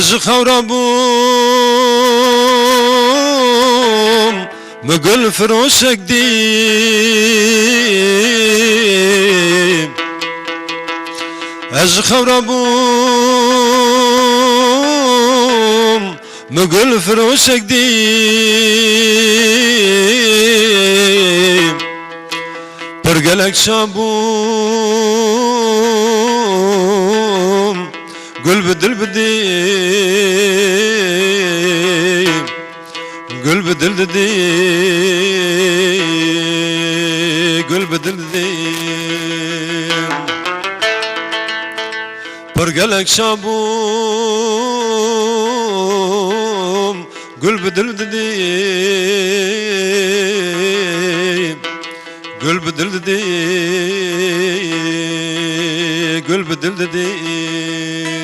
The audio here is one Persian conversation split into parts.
از خورابوم مقل فروشك ديم از خورابوم مقل فروشك ديم برقلك شابوم قل بدل بديم قل بدل بديم قل بدل بديم برقلك شابوم قل بدل بديم قل بدل بديم قل بدل بديم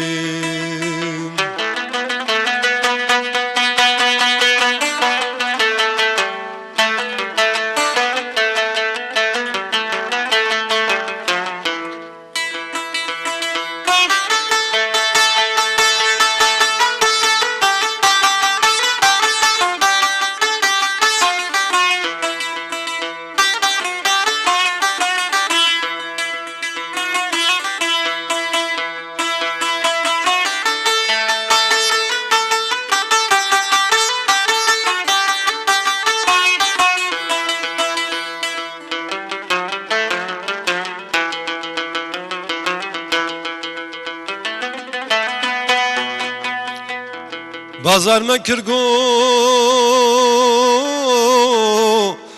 Bazar mekirgo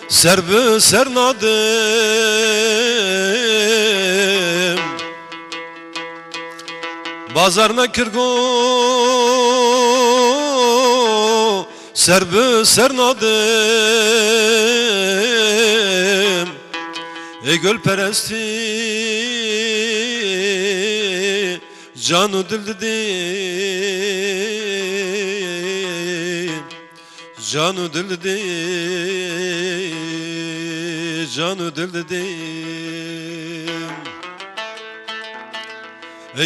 serbe sernadım Bazar mekirgo serbe sernadım Gül peresti canı dil dedim Canı dil dedim Canı dil dedim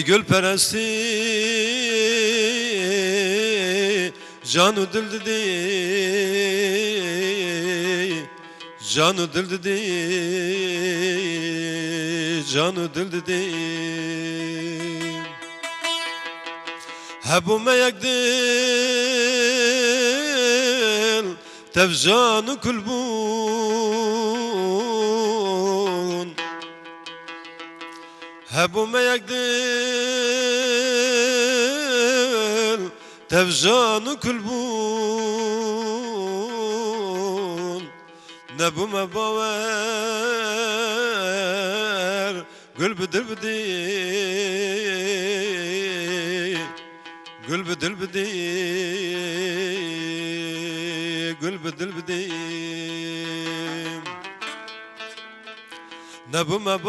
Gül peresti canı dil dedim Canı dil dedim Canı dil dedim Hebu meyek dil tevcanı kulbun Hebu meyek dil tevcanı kulbun Nebu mebaver gül bidir bidir Gül bedel bedi, gül bedel bedi Nebu mebaver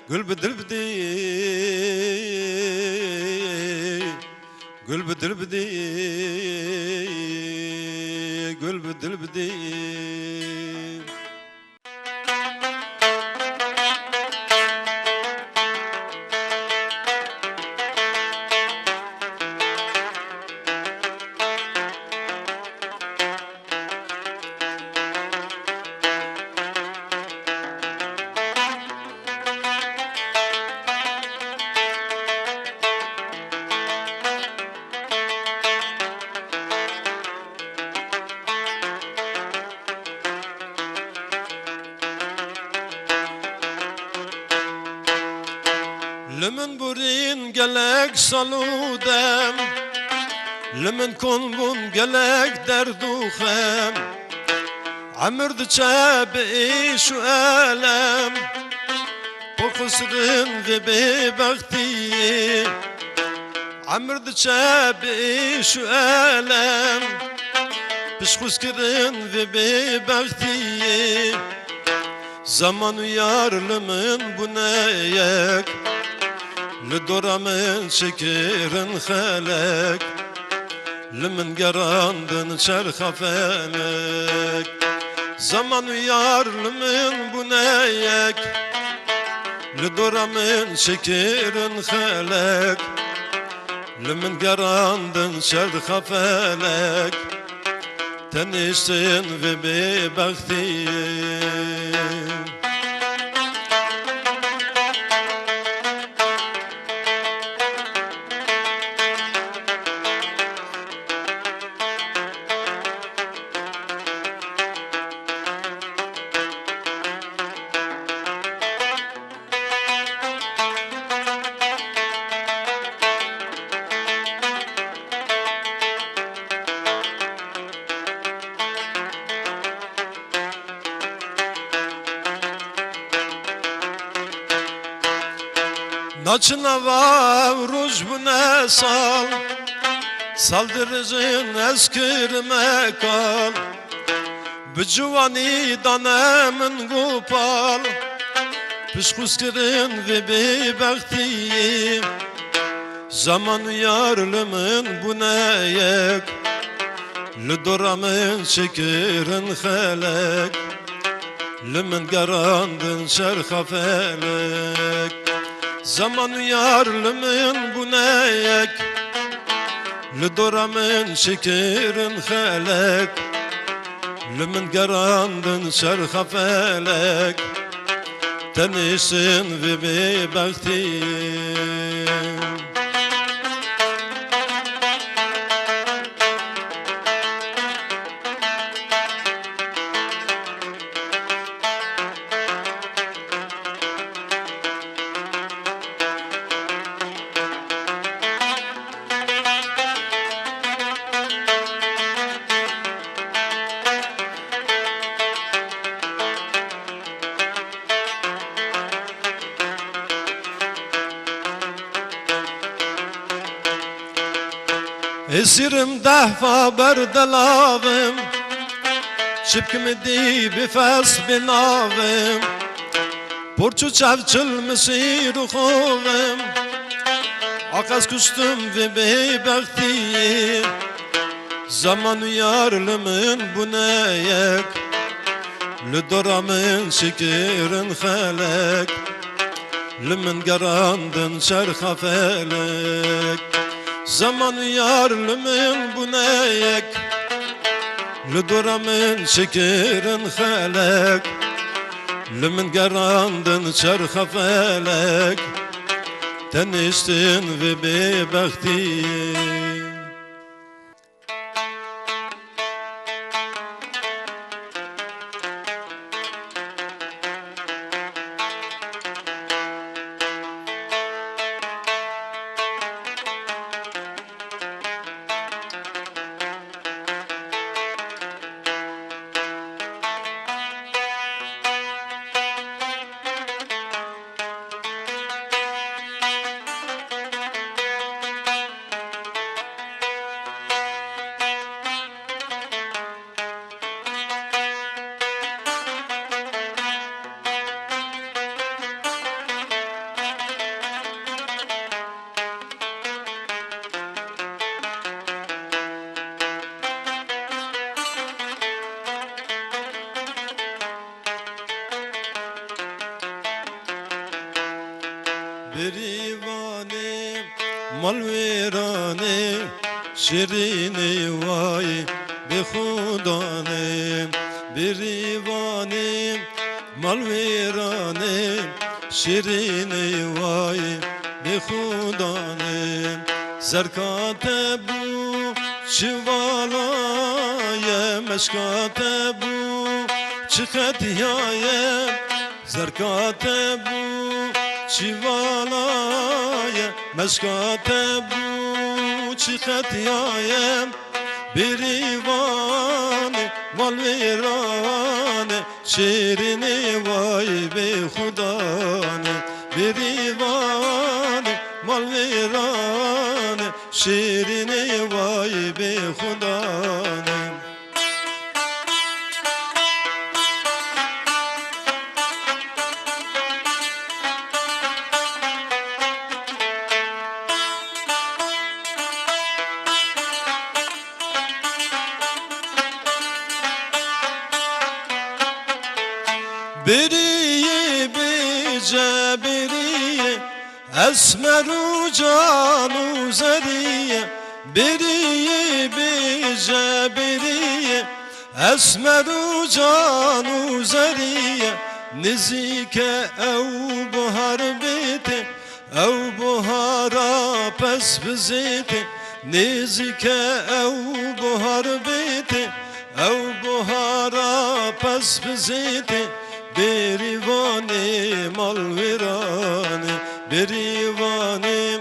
Gül bedel bedi, gül bedel bedi Gül bedel bedi لمن برين قلق صلودم لمن كنبون قلق دردوخم عمرد شابئيش وألم بخسرن في ببغتي عمرد شابئيش وألم بش خسكرن في ببغتي زمان يار لمن بنايك لدورا من شكرن خالك لمن قراندن شرخة فالك زمان يار لمن بنايك لدورا من شكر خلق لمن قراندن شر خفلك تنشتن في ببختي Naçına vav ruj bu ne saldırıcın eskirme kal bu cuvani danemin gupal pişkuskirin ve bebekti zaman yarlımın bu neyek لدرامن شكرن خلق لمن قراندن شرخ فلك زمان يار لمن بنايك لدرامن شكرن خلق لمن قراندن شرخ فلك تنشن في ببختي Esirim dehfa berdelavim Şipkim di bifes binavim Porçu çevçil misir kovim Akas kustum ve bebekti Zaman yarlımın bu neyek Lüdoramın şekirin felek Lümün garandın şerha felek Zaman yarlımın bu neyek Lüdoramın şekirin felek Lümün garandın şerha felek Teniştin ve bebekti Berivanım, malveranım, şirini vay be Khudanım. Berivanım, malveranım, şirini vay be Khudanım. Zerkate bu çivalaya, meşkate bu çıkatiyaye. Zerkate bu çivalaya meşkate bu çıkatiyaye berivane malverane şirini vay be Khudane berivane malverane şirini vay be Khudane Beriyi bice بریه اسمر و جان و زریه بریه بیجه بریه اسمر و جان و زریه نزیک او بهار بیته او بهارا پس بزیته نزیک او بهار بیته او بهارا پس بزیته بریوانه مال ویرانه بریوانه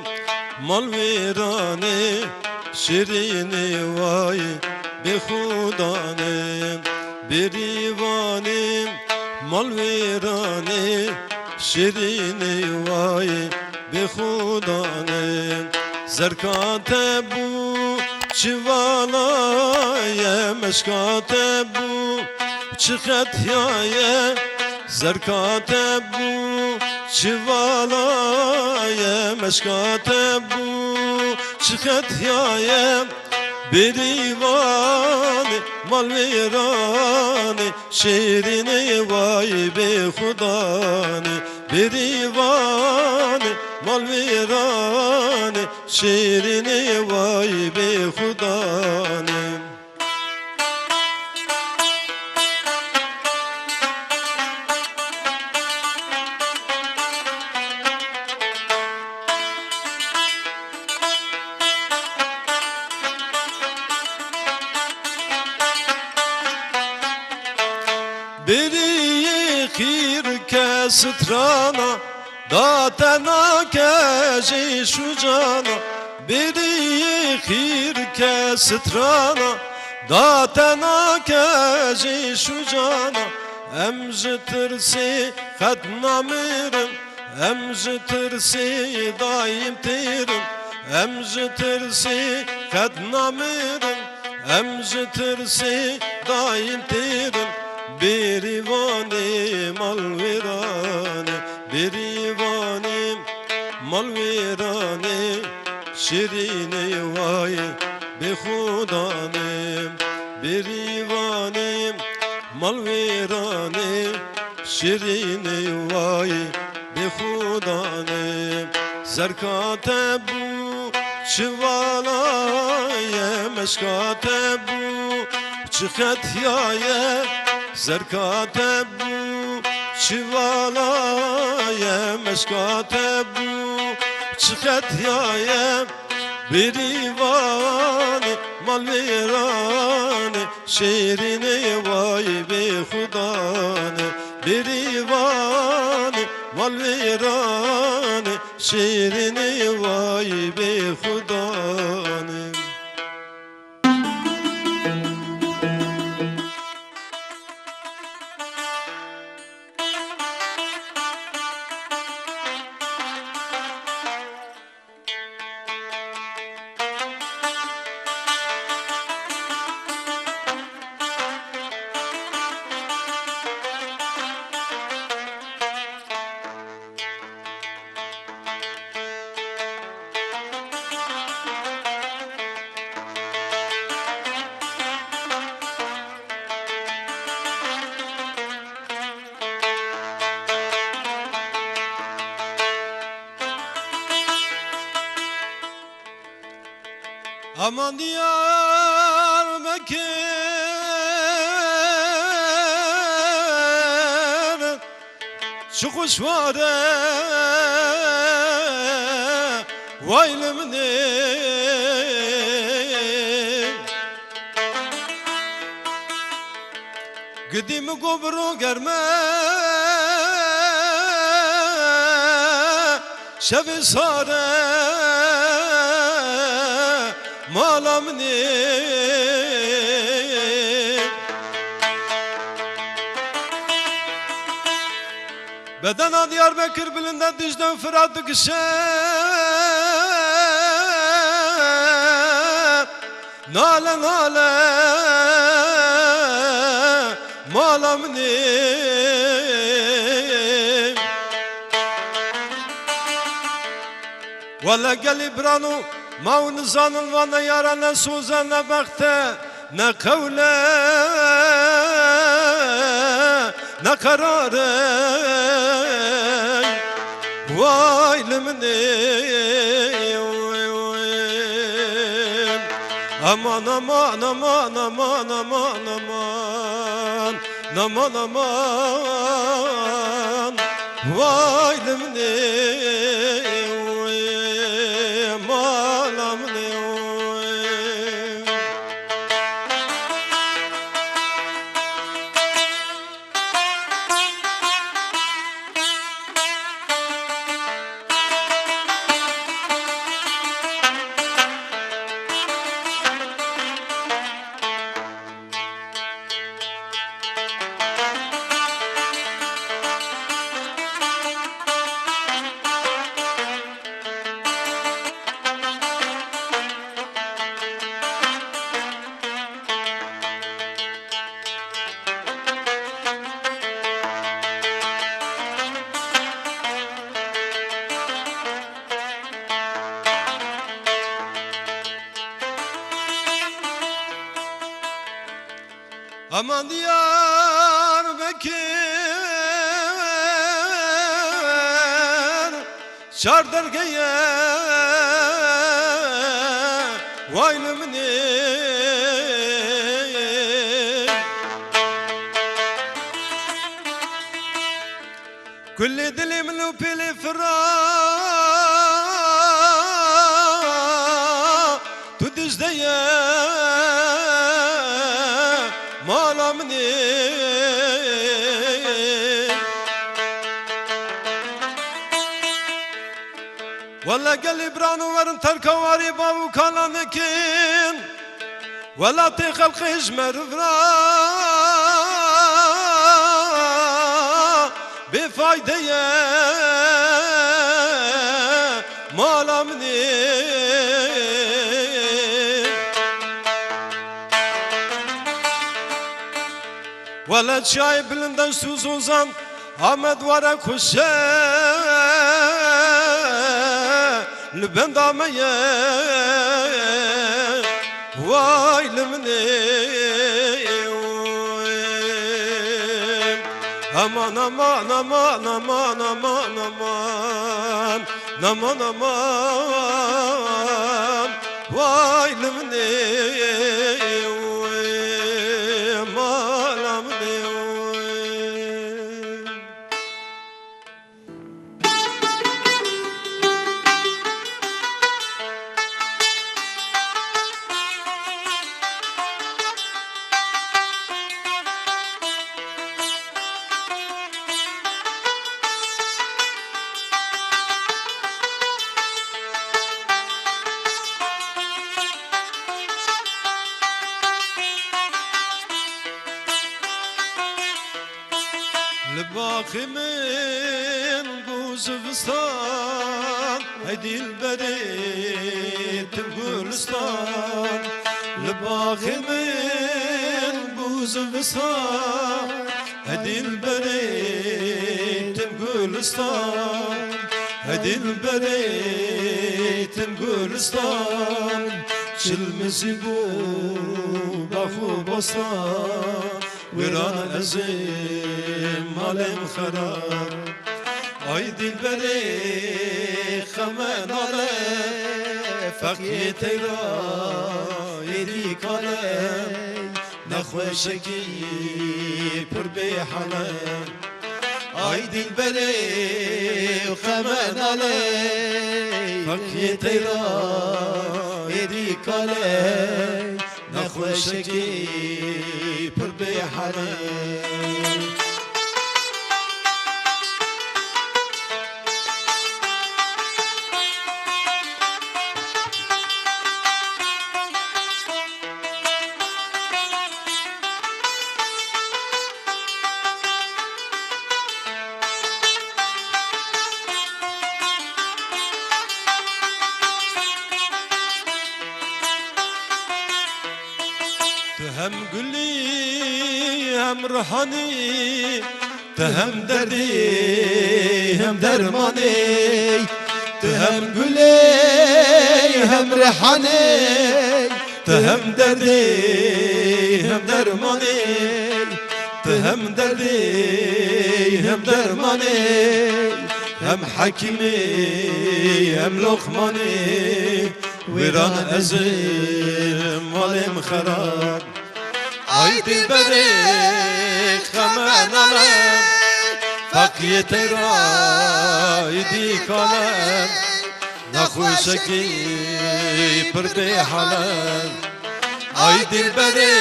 مال ویرانه شیرینه وای به خدانه بریوانه مال ویرانه شیرینه وای به خدانه زرکات بو چوالای مشکات بو چخطیای زرکات بو چوالای مشکات بو چخطیای بریوانه مال ویرانه شیرینه وای به خدانه بریوانه مال ویرانه شیرینه وای به خدانه بری خیر که سترانا داتنا که شجانا بری خیر که سترانا داتنا که شجانا امج ترسی خد نمیرم امج ترسی دایم تیرم امج ترسی خد نمیرم امج ترسی دایم تیرم بریوانه مال ویرانه بریوانه مال ویرانه شیرینه وای به خدانه بریوانه مال ویرانه شیرینه وای به خدانه زرکات بو چوالای مشکات بو چخطیای زرکات بو چوالای مشکات بو چخطیای بریوانه مال ویرانه شیرینه وای به خدانه بریوانه مال ویرانه شیرینه وای به خدانه Aman Diyarbakır şu kuş var vaylımını gidimi gobru germe şevi sare malamni bedena Diyarbakır bilinde Dicle Fırat kişi nale nale malamni valla gel İbranu ما ونزان الوانا يارا نسوزا نبخته نقوله نقراره واي لمني aman aman aman aman aman aman aman aman vay limni aman amni aman diyar Bekir çardargeye vaylımni kulli dilim lupili fira tudizdeye malamni ولا قلب برانو ورن تركواري باو كلامكين ولا تخلق اجمر فرا بفايدة مالامني ولا شاي بلندن سوزوزان Ahmet vara kuşe Lüben dameye Vay limni Aman aman aman aman aman aman Aman aman Vay limni لباخي من بوزفستان هيدي البريد بولستان لباخي من بوزفستان هيدي البريد بولستان هيدي البريد بولستان شلمسي بو باخو بستان ويران أزيم مالم خراب أي دلبري خمان على فقي تيرا يديك على نخوشكي بربي حلال أي دلبري خمان على فقي تيرا يديك على نخوشكي بربي حلال تهم قلي هم روحاني تهم دردي هم درماني تهم قلي هم روحاني تهم دردي هم درماني تهم دردي هم درماني هم حكيمي هم لقماني ويران أزم مالم خراب أي دلبري خمان علم فقيتي رايدي كلام نخوشكي بربي حلم أي دلبري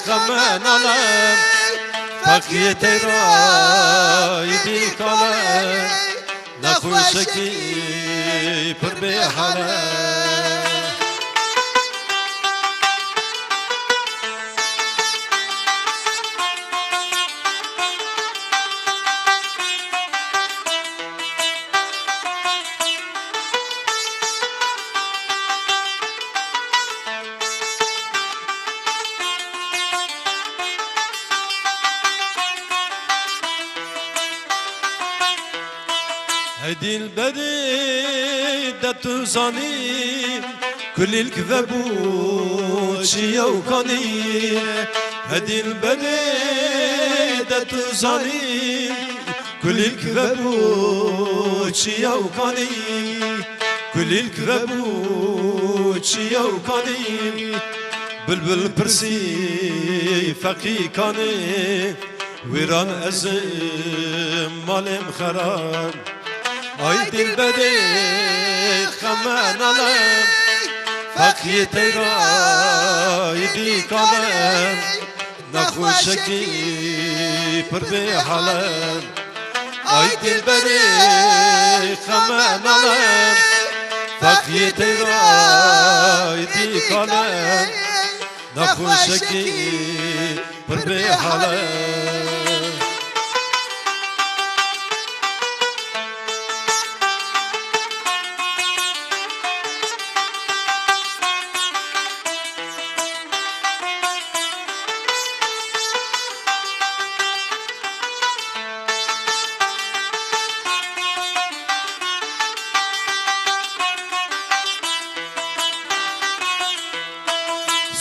خمان علم فقيتي رايدي كلام نخوشكي بربي حلم هدي البريدة تزاني كل الكذبوشي وكاني هدي البريدة تزاني كل الكذبوشي وكاني كل الكذبوشي وكاني بلبل برسي فقي كاني ويران أزم مالم خراب أي دلبري خمان علم فقيتي رايدي كلام نخوشكي بربي حلم أي دلبري خمان علم فقيتي رايدي كلام نخوشكي بربي حلم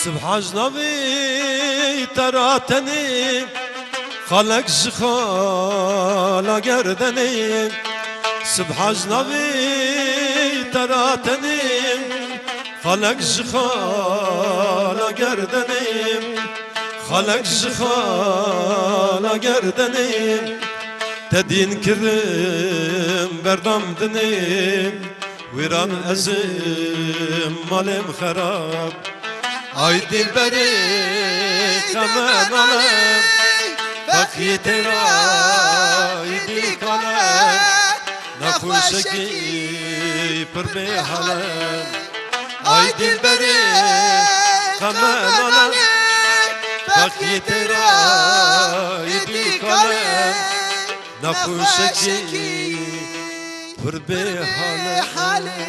سبحان جنابي تراتني خلق زخالا گردني سبحان جنابي تراتني خلق زخالا گردني خلق زخالا گردني تدين كرم بردم دني ويران أزم مالم خراب أي دلبري خمان علم فقيتي رايدي كلام نخوشكي بربي حلم أي دلبري خمان علم فقيتي رايدي كلام نخوشكي بربي حلم